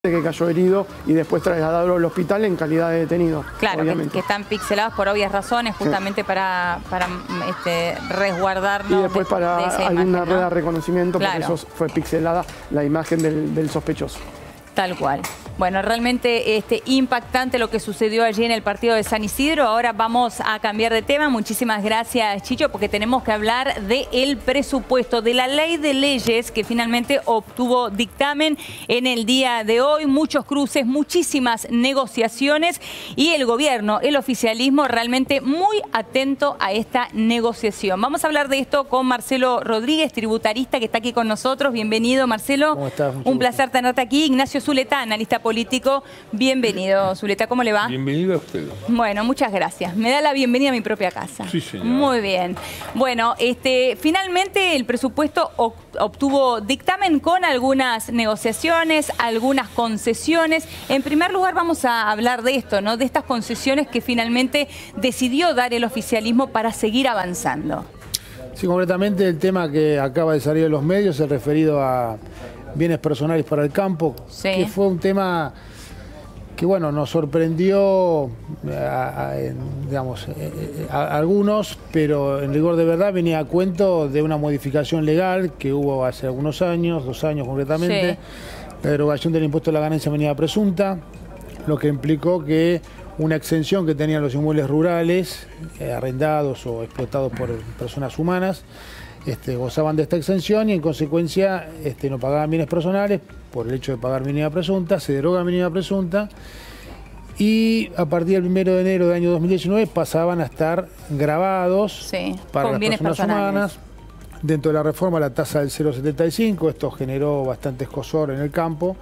que cayó herido y después trasladado al hospital en calidad de detenido. Claro, que están pixelados por obvias razones, justamente para resguardarnos. Y después para alguna red de reconocimiento, claro, porque eso fue pixelada la imagen del sospechoso. Tal cual. Bueno, realmente impactante lo que sucedió allí en el partido de San Isidro. Ahora vamos a cambiar de tema. Muchísimas gracias, Chicho, porque tenemos que hablar del presupuesto, de la ley de leyes que finalmente obtuvo dictamen en el día de hoy. Muchos cruces, muchísimas negociaciones y el gobierno, el oficialismo, realmente muy atento a esta negociación. Vamos a hablar de esto con Marcelo Rodríguez, tributarista, que está aquí con nosotros. Bienvenido, Marcelo. ¿Cómo estás? Un placer tenerte aquí. Ignacio Zuleta, analista político. Bienvenido, Zuleta. ¿Cómo le va? Bienvenido a usted. Bueno, muchas gracias. Me da la bienvenida a mi propia casa. Sí, señor. Muy bien. Bueno, finalmente el presupuesto obtuvo dictamen con algunas negociaciones, algunas concesiones. En primer lugar, vamos a hablar de esto, ¿no? De estas concesiones que finalmente decidió dar el oficialismo para seguir avanzando. Sí, concretamente el tema que acaba de salir de los medios es referido a bienes personales para el campo, sí, que fue un tema que, bueno, nos sorprendió a algunos, pero en rigor de verdad venía a cuento de una modificación legal que hubo hace algunos años, 2 años concretamente, sí, la derogación del impuesto a la ganancia venida presunta, lo que implicó que una exención que tenían los inmuebles rurales, arrendados o explotados por personas humanas, gozaban de esta exención y en consecuencia no pagaban bienes personales por el hecho de pagar mínima presunta. Se deroga mínima presunta y a partir del 1 de enero del año 2019 pasaban a estar grabados, sí, para las personas humanas. Dentro de la reforma la tasa del 0,75, esto generó bastante escozor en el campo.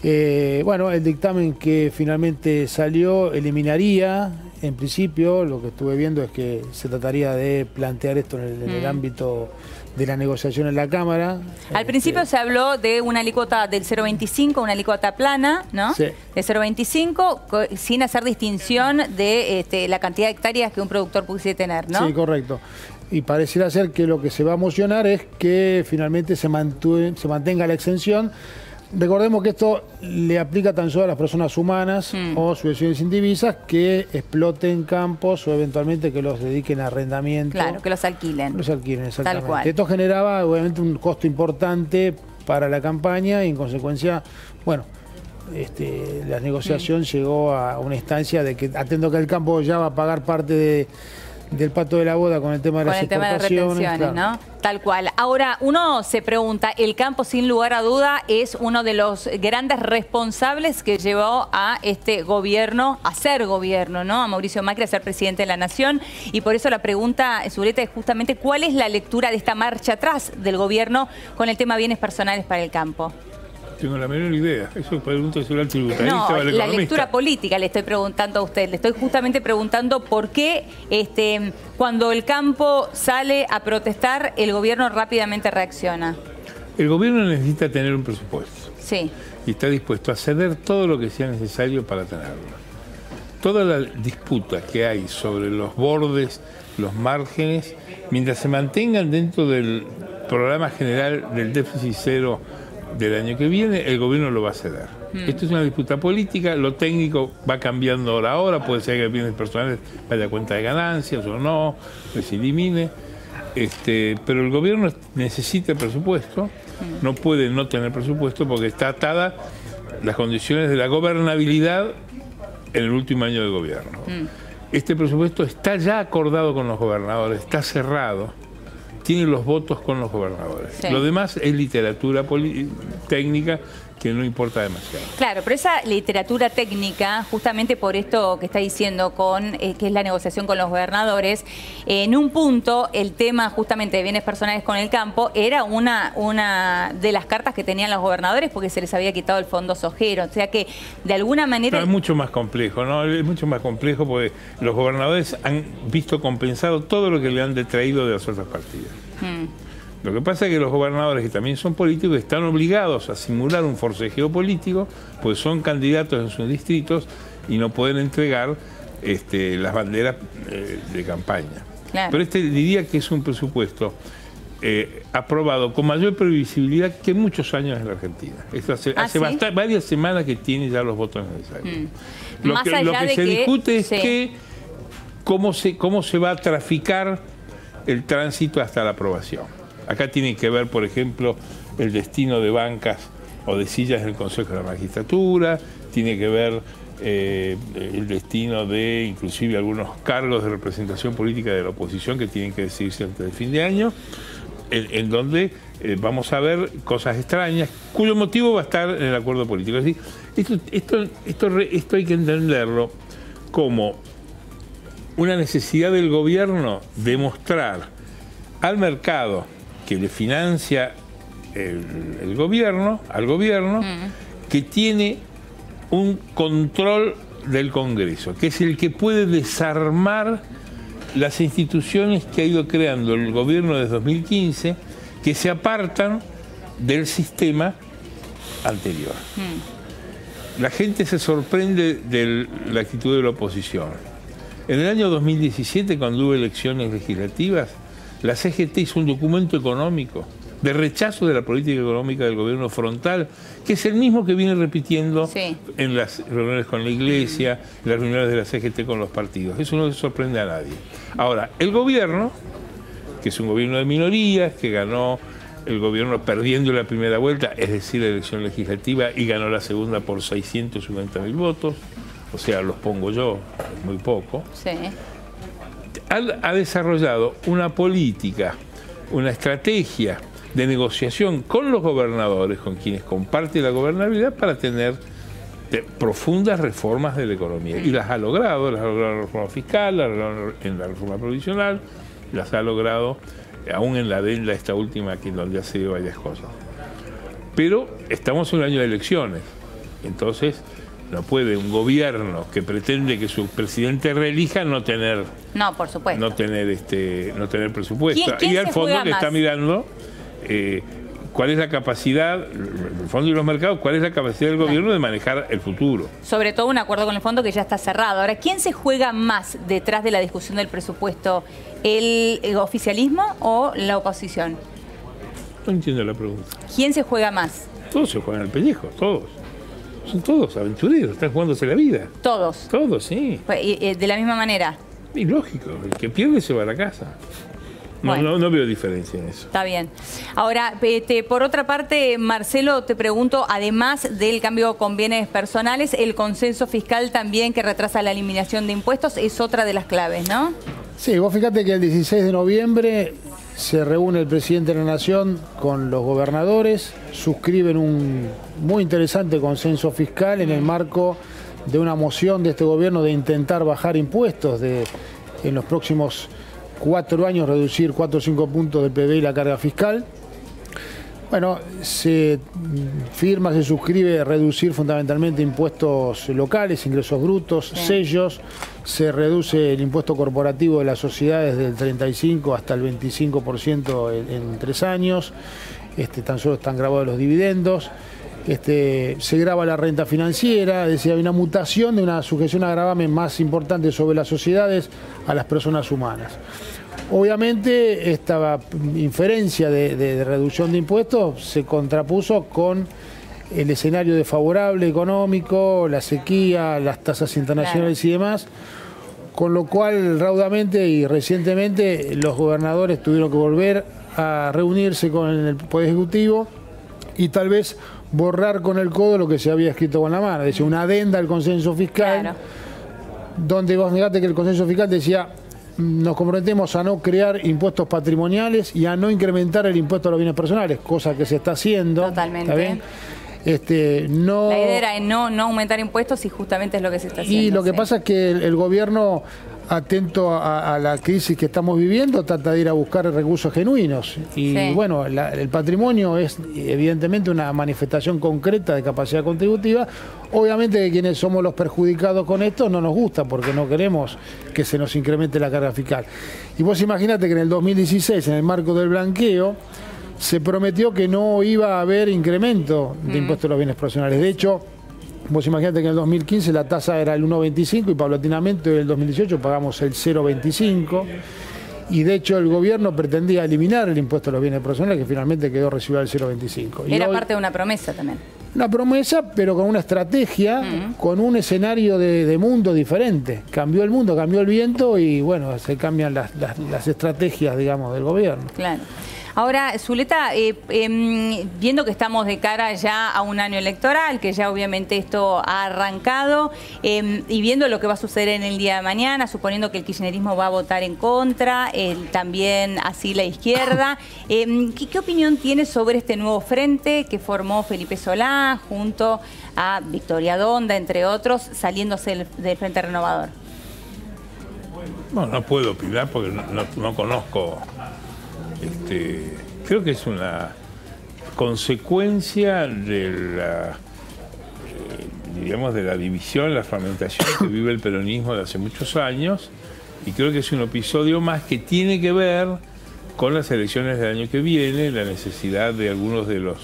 Bueno, el dictamen que finalmente salió eliminaría, en principio, lo que estuve viendo es que se trataría de plantear esto en el ámbito de la negociación en la Cámara. Al principio se habló de una alícuota del 0,25, una alícuota plana, ¿no? Sí. De 0,25, sin hacer distinción de la cantidad de hectáreas que un productor pudiese tener, ¿no? Sí, correcto. Y pareciera ser que lo que se va a mocionar es que finalmente se mantenga la exención. Recordemos que esto le aplica tan solo a las personas humanas o sucesiones indivisas que exploten campos o eventualmente que los dediquen a arrendamiento. Claro, que los alquilen. Los alquilen, exactamente. Tal cual. Esto generaba obviamente un costo importante para la campaña y en consecuencia, bueno, la negociación llegó a una instancia de que, atento que el campo ya va a pagar parte del pato de la boda con el tema de las exportaciones, claro, ¿no? Tal cual. Ahora, uno se pregunta, el campo sin lugar a duda es uno de los grandes responsables que llevó a este gobierno a ser gobierno, ¿no? A Mauricio Macri a ser presidente de la Nación. Y por eso la pregunta, Zuleta, es justamente ¿cuál es la lectura de esta marcha atrás del gobierno con el tema bienes personales para el campo? Tengo la menor idea. Eso pregunto sobre el tributarista no, o al economista. La lectura política le estoy preguntando a usted. Le estoy justamente preguntando por qué cuando el campo sale a protestar, el gobierno rápidamente reacciona. El gobierno necesita tener un presupuesto. Sí. Y está dispuesto a ceder todo lo que sea necesario para tenerlo. Toda la disputa que hay sobre los bordes, los márgenes, mientras se mantengan dentro del programa general del déficit cero del año que viene, el gobierno lo va a ceder. Esto es una disputa política, lo técnico va cambiando hora a hora, puede ser que el bienes personales vaya a cuenta de ganancias o no, que se elimine, pero el gobierno necesita el presupuesto, no puede no tener presupuesto porque está atada las condiciones de la gobernabilidad en el último año de gobierno. Este presupuesto está ya acordado con los gobernadores, está cerrado, tiene los votos con los gobernadores. Sí. Lo demás es literatura técnica que no importa demasiado. Claro, pero esa literatura técnica, justamente por esto que está diciendo, que es la negociación con los gobernadores, en un punto el tema justamente de bienes personales con el campo era una de las cartas que tenían los gobernadores porque se les había quitado el fondo sojero. O sea que de alguna manera... No, es mucho más complejo, ¿no? Es mucho más complejo porque los gobernadores han visto compensado todo lo que le han detraído de las otras partidas. Lo que pasa es que los gobernadores, que también son políticos, están obligados a simular un forcejeo político, pues son candidatos en sus distritos y no pueden entregar las banderas de campaña. Claro. Pero diría que es un presupuesto aprobado con mayor previsibilidad que en muchos años en la Argentina. Esto hace ¿sí? varias semanas que tiene ya los votos necesarios. Lo Más que allá de se discute es sí. cómo se va a traficar el tránsito hasta la aprobación. Acá tiene que ver, por ejemplo, el destino de bancas o de sillas del Consejo de la Magistratura, tiene que ver el destino de inclusive algunos cargos de representación política de la oposición que tienen que decidirse antes del fin de año, en donde vamos a ver cosas extrañas, cuyo motivo va a estar en el acuerdo político. Es decir, esto hay que entenderlo como una necesidad del gobierno de mostrar al mercado que le financia al gobierno, que tiene un control del Congreso, que es el que puede desarmar las instituciones que ha ido creando el gobierno desde 2015, que se apartan del sistema anterior. La gente se sorprende de la actitud de la oposición. En el año 2017, cuando hubo elecciones legislativas, la CGT hizo un documento económico de rechazo de la política económica del gobierno frontal, que es el mismo que viene repitiendo sí. en las reuniones con la Iglesia, en las reuniones de la CGT con los partidos. Eso no sorprende a nadie. Ahora, el gobierno, que es un gobierno de minorías, que ganó el gobierno perdiendo la primera vuelta, es decir, la elección legislativa, y ganó la segunda por 650.000 votos, o sea, los pongo yo, es muy poco, sí. ha desarrollado una política, una estrategia de negociación con los gobernadores, con quienes comparte la gobernabilidad, para tener profundas reformas de la economía. Y las ha logrado en la reforma fiscal, las ha logrado en la reforma provisional, las ha logrado aún en la adenda esta última, que donde ha sido varias cosas. Pero estamos en un año de elecciones, entonces no puede un gobierno que pretende que su presidente reelija no tener, no, por supuesto, no tener presupuesto. ¿Quién y al fondo le está mirando cuál es la capacidad, el fondo y los mercados, cuál es la capacidad del gobierno de manejar el futuro. Sobre todo un acuerdo con el fondo que ya está cerrado. Ahora, ¿quién se juega más detrás de la discusión del presupuesto? ¿El oficialismo o la oposición? No entiendo la pregunta. ¿Quién se juega más? Todos se juegan al pellejo, todos. Son todos aventureros, están jugándose la vida. Todos. Todos, sí. De la misma manera. Y lógico, el que pierde se va a la casa. No, Bueno. no veo diferencia en eso. Está bien. Ahora, por otra parte, Marcelo, te pregunto, además del cambio con bienes personales, el consenso fiscal también, que retrasa la eliminación de impuestos, es otra de las claves, ¿no? Sí, vos fíjate que el 16 de noviembre se reúne el presidente de la Nación con los gobernadores, suscriben un muy interesante consenso fiscal en el marco de una moción de este gobierno de intentar bajar impuestos, en los próximos 4 años reducir 4 o 5 puntos del PBI la carga fiscal. Bueno, se firma, se suscribe reducir fundamentalmente impuestos locales, ingresos brutos, sí. Sellos, se reduce el impuesto corporativo de las sociedades del 35 hasta el 25% en 3 años, tan solo están grabados los dividendos. Se graba la renta financiera, es decir, hay una mutación de una sujeción a gravamen más importante sobre las sociedades a las personas humanas. Obviamente esta inferencia de reducción de impuestos se contrapuso con el escenario desfavorable económico, la sequía, las tasas internacionales, claro, y demás, con lo cual raudamente y recientemente los gobernadores tuvieron que volver a reunirse con el Poder Ejecutivo y tal vez borrar con el codo lo que se había escrito con la mano, es decir, una adenda al consenso fiscal, claro, donde vos fíjate que el consenso fiscal decía: nos comprometemos a no crear impuestos patrimoniales y a no incrementar el impuesto a los bienes personales, cosa que se está haciendo. Totalmente. ¿Está bien? No, la idea era no aumentar impuestos y justamente es lo que se está haciendo. Y lo que sí. pasa es que el gobierno, atento a la crisis que estamos viviendo, trata de ir a buscar recursos genuinos. Y sí, bueno, el patrimonio es evidentemente una manifestación concreta de capacidad contributiva. Obviamente que quienes somos los perjudicados con esto no nos gusta, porque no queremos que se nos incremente la carga fiscal. Y vos imaginate que en el 2016, en el marco del blanqueo, se prometió que no iba a haber incremento de impuestos a los bienes personales. De hecho, vos imaginate que en el 2015 la tasa era el 1,25 y paulatinamente en el 2018 pagamos el 0,25. Y de hecho el gobierno pretendía eliminar el impuesto a los bienes personales, que finalmente quedó residual al 0,25. Era parte de una promesa también. Una promesa, pero con una estrategia, con un escenario de mundo diferente. Cambió el mundo, cambió el viento y bueno, se cambian las estrategias, digamos, del gobierno. Claro. Ahora, Zuleta, viendo que estamos de cara ya a un año electoral, que ya obviamente esto ha arrancado, y viendo lo que va a suceder en el día de mañana, suponiendo que el kirchnerismo va a votar en contra, también así la izquierda, ¿qué opinión tiene sobre este nuevo frente que formó Felipe Solá junto a Victoria Donda, entre otros, saliéndose del Frente Renovador? Bueno, no puedo opinar porque no conozco. Creo que es una consecuencia de la, digamos, de la división, la fragmentación que vive el peronismo de hace muchos años, y creo que es un episodio más que tiene que ver con las elecciones del año que viene, la necesidad de algunos de los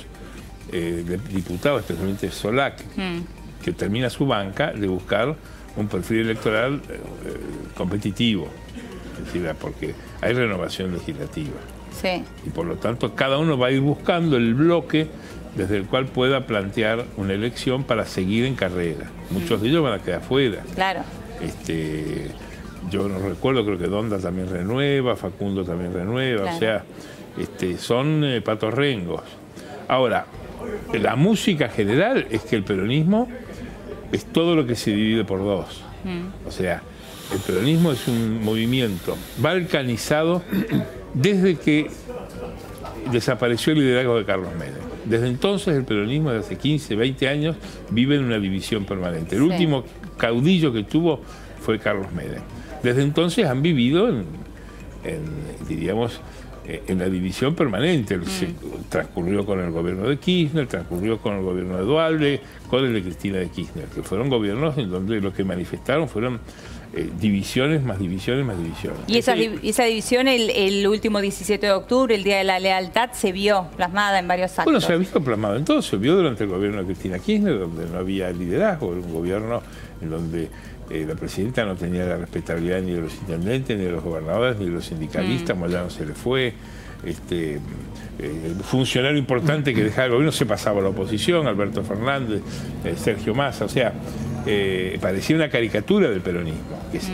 diputados, especialmente Solá, que termina su banca, de buscar un perfil electoral competitivo, es decir, porque hay renovación legislativa. Sí. Y por lo tanto cada uno va a ir buscando el bloque desde el cual pueda plantear una elección para seguir en carrera. Muchos de ellos van a quedar fuera. Claro. Yo no recuerdo, creo que Donda también renueva, Facundo también renueva, claro. O sea, son patorrengos. Ahora, la música general es que el peronismo es todo lo que se divide por dos. O sea, el peronismo es un movimiento balcanizado desde que desapareció el liderazgo de Carlos Menem. Desde entonces el peronismo de hace 15, 20 años vive en una división permanente. El último caudillo que tuvo fue Carlos Menem. Desde entonces han vivido diríamos, en la división permanente. Transcurrió con el gobierno de Kirchner, transcurrió con el gobierno de Duhalde, con el de Cristina de Kirchner, que fueron gobiernos en donde lo que manifestaron fueron divisiones más divisiones más divisiones. Y esa división el último 17 de octubre, el Día de la Lealtad, se vio plasmada en varios actos. Bueno, se ha visto plasmado en todo. Se vio durante el gobierno de Cristina Kirchner, donde no había liderazgo, era un gobierno en donde la presidenta no tenía la respetabilidad ni de los intendentes, ni de los gobernadores, ni de los sindicalistas. Moyano se le fue. El funcionario importante que dejaba el gobierno se pasaba a la oposición, Alberto Fernández, Sergio Massa, o sea, parecía una caricatura del peronismo,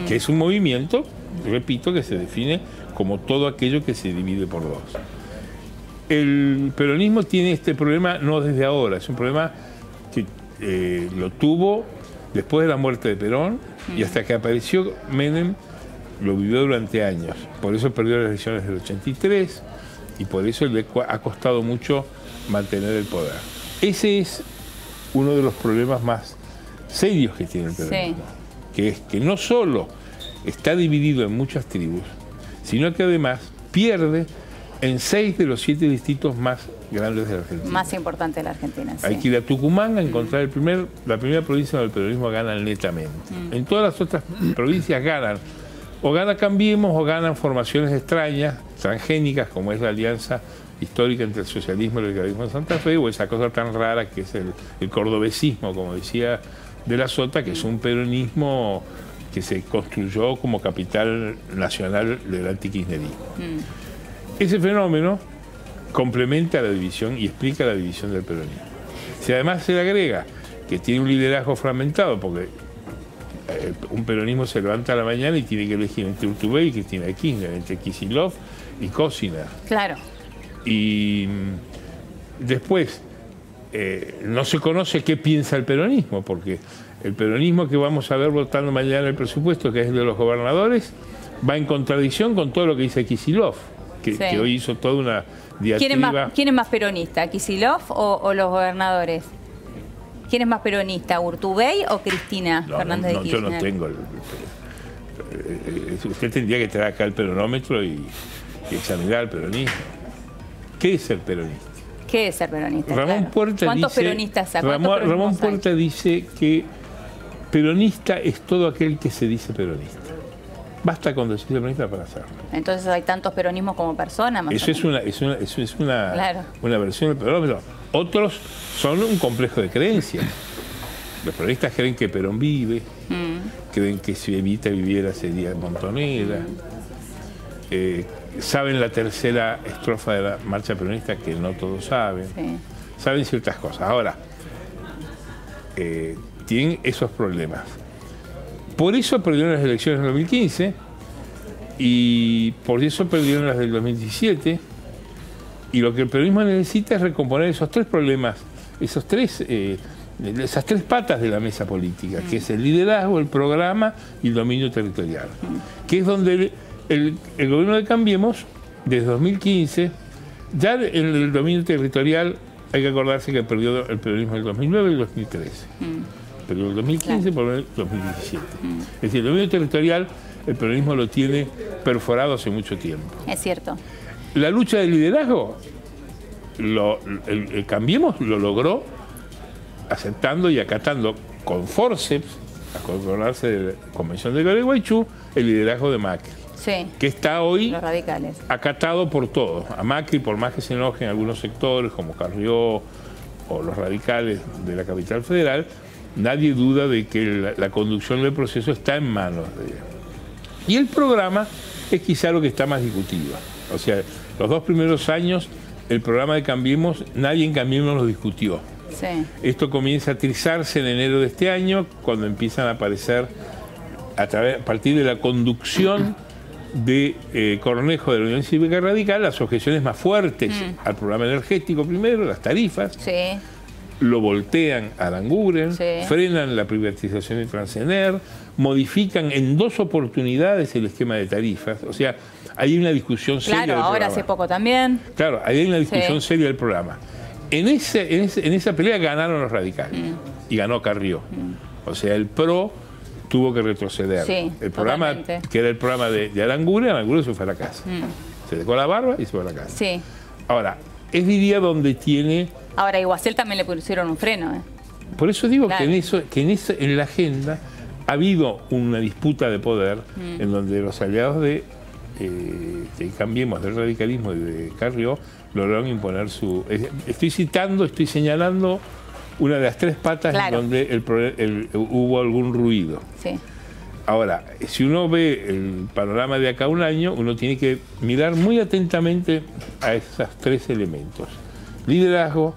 que es un movimiento, repito, que se define como todo aquello que se divide por dos. El peronismo tiene este problema no desde ahora, es un problema que lo tuvo después de la muerte de Perón y hasta que apareció Menem lo vivió durante años. Por eso perdió las elecciones del 83 y por eso le ha costado mucho mantener el poder. Ese es uno de los problemas más serios que tiene el peronismo, que es que no solo está dividido en muchas tribus, sino que además pierde en 6 de los 7 distritos más grandes de la Argentina. Más importante de la Argentina. Hay que ir a Tucumán a encontrar la primera provincia donde el peronismo gana netamente. En todas las otras provincias ganan, o gana Cambiemos, o ganan formaciones extrañas, transgénicas, como es la alianza histórica entre el socialismo y el liberalismo de Santa Fe, o esa cosa tan rara que es el cordobesismo, como decía De la Sota, que es un peronismo que se construyó como capital nacional del antikirchnerismo. Ese fenómeno complementa la división y explica la división del peronismo. Si además se le agrega que tiene un liderazgo fragmentado, porque un peronismo se levanta a la mañana y tiene que elegir entre Urtubey y Cristina de Kirchner, entre Kicillof y Cósina. Claro. Y después no se conoce qué piensa el peronismo, porque el peronismo que vamos a ver votando mañana el presupuesto, que es el de los gobernadores, va en contradicción con todo lo que dice Kicillof, que hoy hizo toda una diatriba. ¿Quién es más peronista, Kicillof o los gobernadores? ¿Quién es más peronista, Urtubey o Cristina Fernández de Kirchner? Yo no tengo. Usted tendría que traer acá el peronómetro y examinar el peronismo. ¿Qué es ser peronista? ¿Qué es ser peronista? Ramón Puerta ¿Cuántos dice, peronistas hay? Ramón Puerta dice que peronista es todo aquel que se dice peronista. Basta con decir peronista para hacerlo. Entonces hay tantos peronismos como personas. Eso es una versión del peronismo. Otros son un complejo de creencias. Los peronistas creen que Perón vive, creen que si Evita viviera sería Montonera. saben la tercera estrofa de la marcha peronista, que no todos saben. Sí. Saben ciertas cosas. Ahora, tienen esos problemas. Por eso perdieron las elecciones del 2015 y por eso perdieron las del 2017. Y lo que el peronismo necesita es recomponer esos tres problemas, esas tres patas de la mesa política, que es el liderazgo, el programa y el dominio territorial. Que es donde el gobierno de Cambiemos, desde 2015, ya en el dominio territorial hay que acordarse que perdió el peronismo en el 2009 y el 2013. Perdió el 2015 por el 2017. Es decir, el dominio territorial, el peronismo lo tiene perforado hace mucho tiempo. Es cierto. La lucha de liderazgo, el Cambiemos lo logró aceptando y acatando con forceps, a acordarse de la Convención de Gualeguaychú, el liderazgo de Macri. Sí. Que está hoy Los radicales. acatado por todos. A Macri, por más que se enojen algunos sectores, como Carrió o los radicales de la capital federal, nadie duda de que la conducción del proceso está en manos de él. Y el programa es quizá lo que está más discutido. O sea, los 2 primeros años, el programa de Cambiemos, nadie en Cambiemos lo discutió. Sí. Esto comienza a trizarse en enero de este año, cuando empiezan a aparecer, a partir de la conducción de Cornejo de la Unión Cívica Radical, las objeciones más fuertes al programa energético primero, las tarifas. Sí. Lo voltean a Aranguren, Sí. frenan la privatización de Transener, modifican en 2 oportunidades el esquema de tarifas. O sea, hay una discusión seria Claro, del ahora programa. hace poco también. Claro, hay una discusión Sí. seria del programa. En esa pelea ganaron los radicales y ganó Carrió. O sea, el PRO tuvo que retroceder. Sí, el programa, totalmente. que era el programa de Aranguren se fue a la casa. Se dejó la barba y se fue a la casa. Sí. Ahora, es diría donde tiene... Ahora, a Iguacel también le pusieron un freno. Por eso digo Claro. que en la agenda ha habido una disputa de poder en donde los aliados de Cambiemos, del radicalismo y de Carrió, lograron imponer su... Estoy señalando una de las 3 patas Claro. en donde hubo algún ruido. Sí. Ahora, si uno ve el panorama de acá a un año, uno tiene que mirar muy atentamente a esos 3 elementos: liderazgo,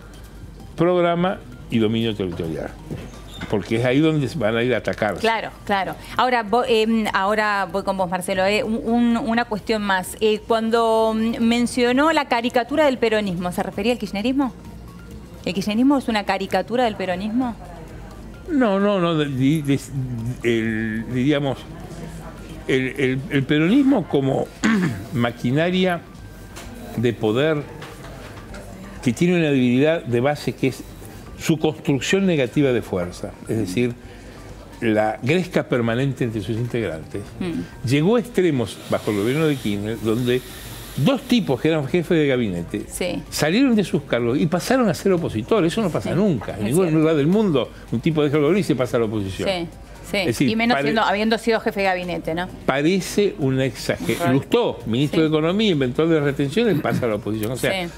programa y dominio territorial. Porque es ahí donde van a ir a atacar. Claro, claro. Ahora voy con vos, Marcelo. Una cuestión más. Cuando mencionó la caricatura del peronismo, ¿se refería al kirchnerismo? ¿El kirchnerismo es una caricatura del peronismo? No, diríamos, el peronismo como maquinaria de poder que tiene una debilidad de base que es su construcción negativa de fuerza, es decir, la gresca permanente entre sus integrantes, llegó a extremos bajo el gobierno de Kirchner, donde 2 tipos que eran jefes de gabinete salieron de sus cargos y pasaron a ser opositores. Eso no pasa nunca. En ningún lugar del mundo un tipo deja el gobierno y se pasa a la oposición. Sí, sí. Es decir, y menos habiendo sido jefe de gabinete, ¿no? Parece una exageración. Lustó, ministro de Economía, inventor de las retenciones, pasa a la oposición. O sea,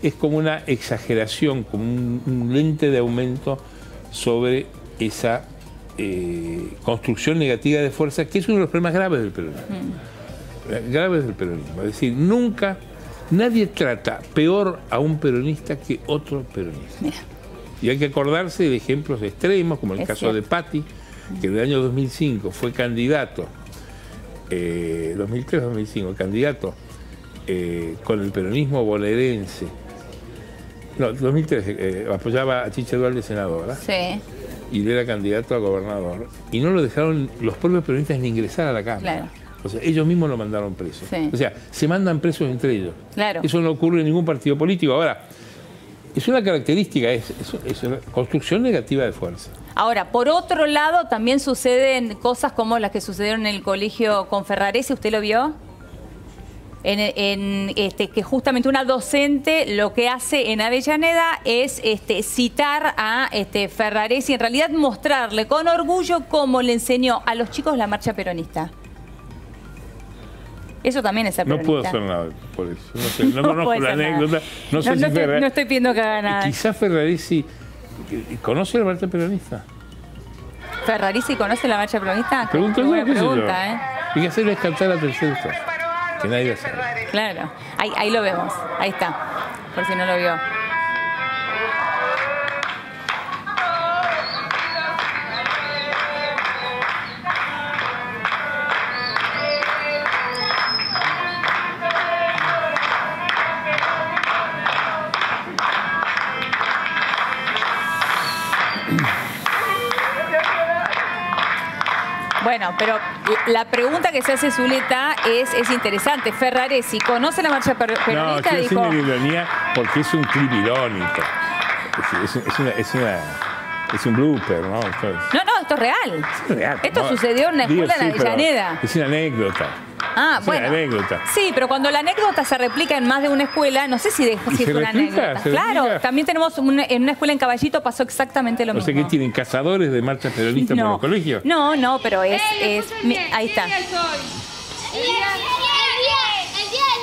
es como una exageración, como un lente de aumento sobre esa construcción negativa de fuerza, que es uno de los problemas graves del peronismo. Graves del peronismo. Es decir, nunca, nadie trata peor a un peronista que otro peronista. Mira. Y hay que acordarse de ejemplos extremos, como el caso cierto. de Patti, que en el año 2005 fue candidato, 2003-2005, candidato con el peronismo bonaerense. No, 2003, apoyaba a Chicha Duhalde, senadora. Sí. Y él era candidato a gobernador. Y no lo dejaron los propios peronistas ni ingresar a la Cámara. Claro. O sea, ellos mismos lo mandaron preso. Sí. O sea, se mandan presos entre ellos. Claro. Eso no ocurre en ningún partido político. Ahora, es una característica, es una construcción negativa de fuerza. Ahora, por otro lado, también suceden cosas como las que sucedieron en el colegio Conferraresi. ¿Usted lo vio? Que justamente una docente lo que hace en Avellaneda es citar a Ferraresi, en realidad mostrarle con orgullo cómo le enseñó a los chicos la marcha peronista. Eso también es ser No peronista. puedo hacer nada por eso. No sé, no conozco puede la ser nada. anécdota. No sé si no estoy pidiendo que haga nada. Quizás Ferraresi conoce la marcha peronista. ¿Ferraresi conoce la marcha peronista? Pregunto yo, Buena qué sé yo. pregunta, ¿eh? Hay que hacerles cantar la tercera estrofa. que nadie la sabe. Claro, ahí lo vemos, ahí está, por si no lo vio. Bueno, pero la pregunta que se hace Zuleta es interesante. Ferraresi, ¿conoce la marcha peronista? No, yo dijo... una ironía porque es un clip irónico. Es un blooper, ¿no? Entonces, No, esto es real. es real. Esto sucedió en una escuela en pero Avellaneda. es una anécdota. Ah, Es bueno. una anécdota. Sí, pero cuando la anécdota se replica en más de una escuela, no sé si es se una replica? anécdota. ¿Se Claro, replica? también tenemos en una escuela en Caballito pasó exactamente lo O mismo. sea, que tienen cazadores de marchas peronistas por los colegios. No, pero es ahí está. El día de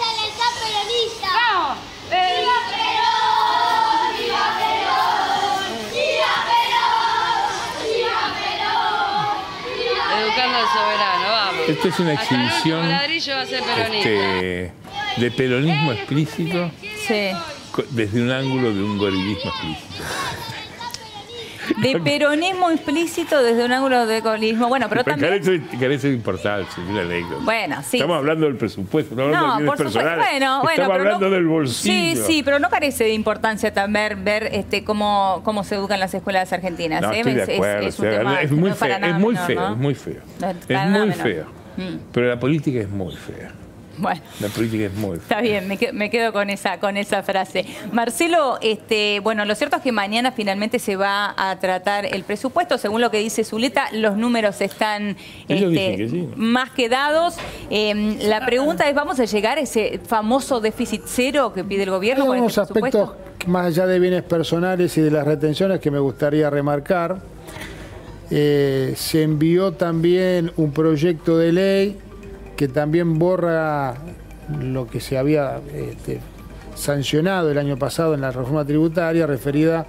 la lealtad peronista. ¡Vamos! ¡Viva Perón! ¡Viva Perón! ¡Viva Perón! ¡Viva Perón! ¡Viva Educando al soberano, vamos. Esta es una Hasta el exhibición último ladrillo va a ser peronista. de peronismo explícito Sí. desde un ángulo de un gorilismo explícito. De peronismo implícito desde un ángulo de gorilismo. Bueno, pero también... Carece de importancia, es una anécdota. Bueno, sí. Estamos hablando del presupuesto, no hablando No, de bienes por supuesto. personales. Bueno, Estamos pero hablando no, del bolsillo. Sí, pero no carece de importancia también ver cómo se educan las escuelas argentinas. No, estoy de acuerdo. Es un tema Es muy no para feo, nada es muy menor, feo, ¿no? es muy feo. No, Es para nada muy menor. feo. Pero la política es muy fea. Bueno. La política es muy fea. Está bien, me quedo con esa frase. Marcelo, bueno, lo cierto es que mañana finalmente se va a tratar el presupuesto. Según lo que dice Zuleta, los números están Ellos dicen que sí, ¿no? más que dados. La pregunta es, ¿vamos a llegar a ese famoso déficit cero que pide el gobierno Hay con algunos este presupuesto? aspectos, más allá de bienes personales y de las retenciones, que me gustaría remarcar. Se envió también un proyecto de ley que también borra lo que se había sancionado el año pasado en la reforma tributaria referida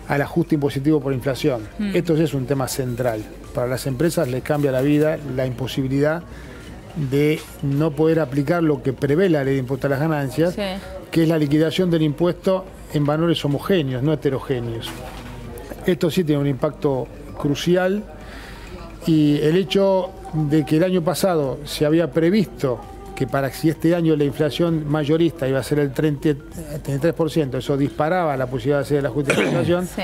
al ajuste impositivo por inflación. Esto es un tema central. Para las empresas les cambia la vida la imposibilidad de no poder aplicar lo que prevé la ley de impuesto a las ganancias, Sí. que es la liquidación del impuesto en valores homogéneos, no heterogéneos. Esto sí tiene un impacto crucial, y el hecho de que el año pasado se había previsto que para si este año la inflación mayorista iba a ser el 33%, eso disparaba la posibilidad de hacer el ajuste de la inflación. Sí.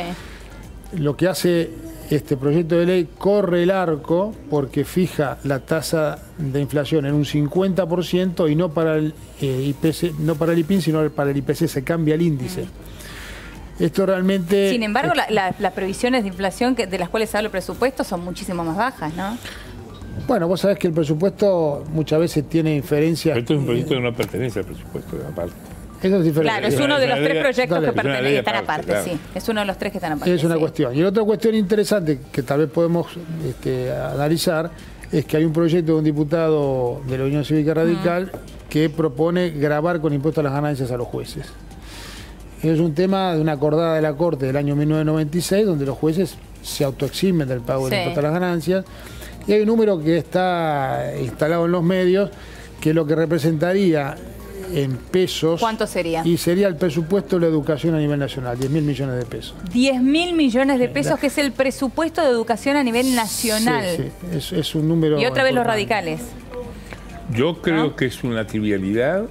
Lo que hace este proyecto de ley, corre el arco porque fija la tasa de inflación en un 50% y no para el IPC, no para el IPIN, sino para el IPC, se cambia el índice. Esto realmente... Sin embargo, las previsiones de inflación de las cuales habla el presupuesto son muchísimo más bajas, ¿no? Bueno, vos sabés que el presupuesto muchas veces tiene inferencias... Esto es un proyecto que no pertenece al presupuesto, aparte. Eso es diferente. Claro, es uno de los tres proyectos que están aparte, aparte, claro. sí. Es uno de los tres que están aparte. Es una sí. cuestión. Y la otra cuestión interesante que tal vez podemos analizar es que hay un proyecto de un diputado de la Unión Cívica Radical que propone gravar con impuestos a las ganancias a los jueces. Es un tema de una acordada de la Corte del año 1996, donde los jueces se autoeximen del pago del impuesto a las ganancias. Y hay un número que está instalado en los medios, que lo que representaría en pesos... ¿Cuánto sería? Y sería el presupuesto de la educación a nivel nacional, 10.000 millones de pesos. 10.000 millones de pesos, que es el presupuesto de educación a nivel nacional. Sí, sí. Es un número... Y otra vez los importante. radicales. Yo creo que es una trivialidad.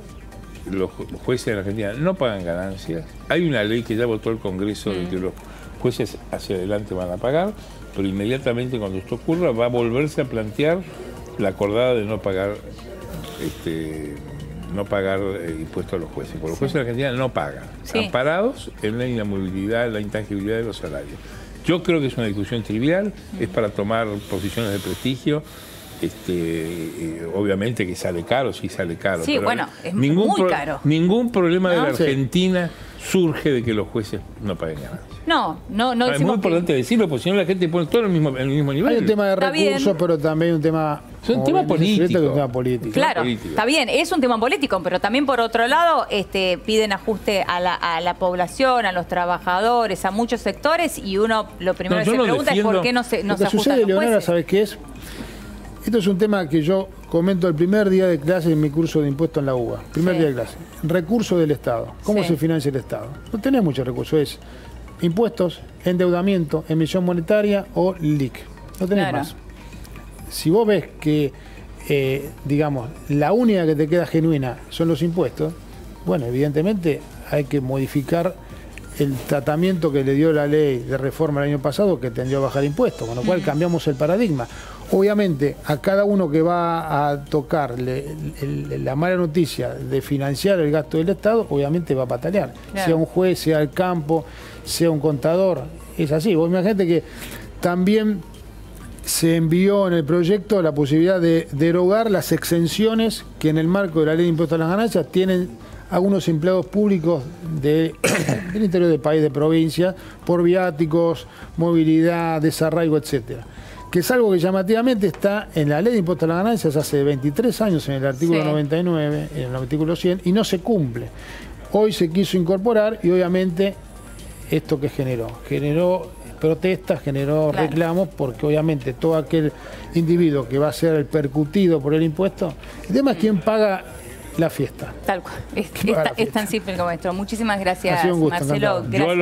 Los jueces en Argentina no pagan ganancias. Hay una ley que ya votó el Congreso de que los jueces hacia adelante van a pagar, pero inmediatamente cuando esto ocurra va a volverse a plantear la acordada de no pagar impuestos a los jueces. Porque los jueces en Argentina no pagan. Están parados en la inamovilidad, la intangibilidad de los salarios. Yo creo que es una discusión trivial, es para tomar posiciones de prestigio. Obviamente que sale caro, sí sale caro. Sí, pero bueno, es muy caro. Ningún problema de la Sí. Argentina surge de que los jueces no paguen ganancias. No Es muy decimos importante decirlo, porque si no la gente pone todo en el mismo nivel. Hay un tema de Está recursos, bien. pero también un tema... Es un como tema bien dice Zuleta, político. que es un tema político. Claro, político. está bien, es un tema político, pero también por otro lado piden ajuste a la población, a los trabajadores, a muchos sectores, y uno lo primero No, que yo se no pregunta es por defiendo- qué no se Lo que ajustan sucede, los Leonora, jueces. ¿sabes qué es? Esto es un tema que yo comento el primer día de clase en mi curso de impuestos en la UBA. Primer día de clase. Recursos del Estado. ¿Cómo se financia el Estado? No tenés muchos recursos. Es impuestos, endeudamiento, emisión monetaria o LIC. No tenés más. Si vos ves que, digamos, la única que te queda genuina son los impuestos, bueno, evidentemente hay que modificar el tratamiento que le dio la ley de reforma el año pasado, que tendió a bajar impuestos, con lo cual cambiamos el paradigma. Obviamente, a cada uno que va a tocarle la mala noticia de financiar el gasto del Estado, obviamente va a patalear. Claro. Sea un juez, sea el campo, sea un contador, es así. Vos imaginate que también se envió en el proyecto la posibilidad de derogar las exenciones que en el marco de la ley de impuestos a las ganancias tienen algunos empleados públicos del interior del país, de provincia, por viáticos, movilidad, desarraigo, etcétera. Que es algo que llamativamente está en la ley de impuestos a las ganancias hace 23 años en el artículo 99, en el artículo 100, y no se cumple. Hoy se quiso incorporar y obviamente esto que generó protestas, generó reclamos, porque obviamente todo aquel individuo que va a ser el percutido por el impuesto, el tema es quién paga la fiesta. Tal cual. Es tan simple como esto. Muchísimas gracias, gusto, Marcelo. Gracias,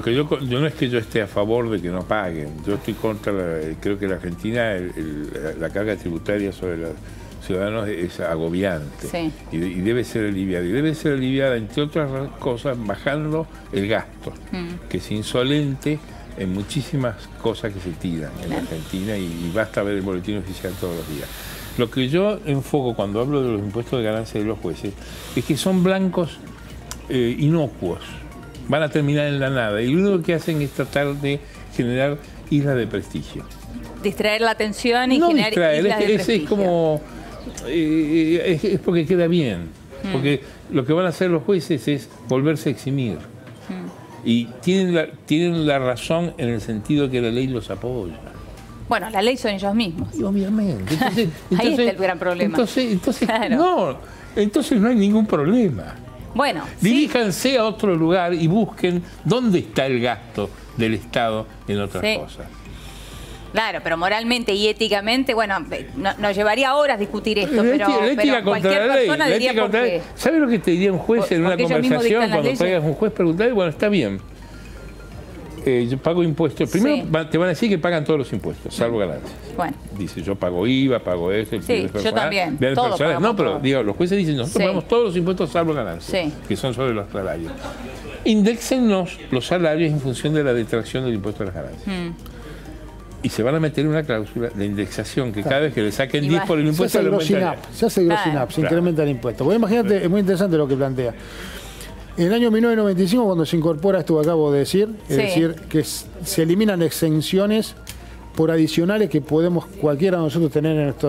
yo no es que yo esté a favor de que no paguen. Yo estoy contra, creo que en la Argentina la carga tributaria sobre los ciudadanos es agobiante y debe ser aliviada. Y debe ser aliviada, entre otras cosas, bajando el gasto, que es insolente en muchísimas cosas que se tiran en la Argentina y basta ver el boletín oficial todos los días. Lo que yo enfoco cuando hablo de los impuestos de ganancia de los jueces es que son blancos inocuos, van a terminar en la nada y lo único que hacen es tratar de generar islas de prestigio. Distraer la atención y generar islas de prestigio. Es como... es porque queda bien, porque lo que van a hacer los jueces es volverse a eximir. Y tienen la razón en el sentido que la ley los apoya. Bueno, la ley son ellos mismos. Y obviamente. Entonces, ahí está el gran problema. Entonces no hay ningún problema. Bueno, diríjanse a otro lugar y busquen dónde está el gasto del Estado en otras cosas. Claro, pero moralmente y éticamente, bueno, nos llevaría horas discutir esto, pero cualquier persona diría por qué. ¿Sabes lo que te diría un juez en una conversación cuando traigas un juez? Preguntarle, bueno, está bien, yo pago impuestos. Primero te van a decir que pagan todos los impuestos, salvo ganancias. Bueno. Dice, yo pago IVA, pago esto. Sí, yo también. No, pero digo, los jueces dicen, nosotros pagamos todos los impuestos salvo ganancias, que son sobre los salarios. Indéxennos los salarios en función de la detracción del impuesto a las ganancias. Y se van a meter una cláusula de indexación que cada vez que le saquen 10 por el impuesto se hace el gross in-up, se incrementa el impuesto. Porque imagínate, es muy interesante lo que plantea. En el año 1995, cuando se incorpora esto que acabo de decir, es decir, que se eliminan exenciones por adicionales que podemos cualquiera de nosotros tener en estos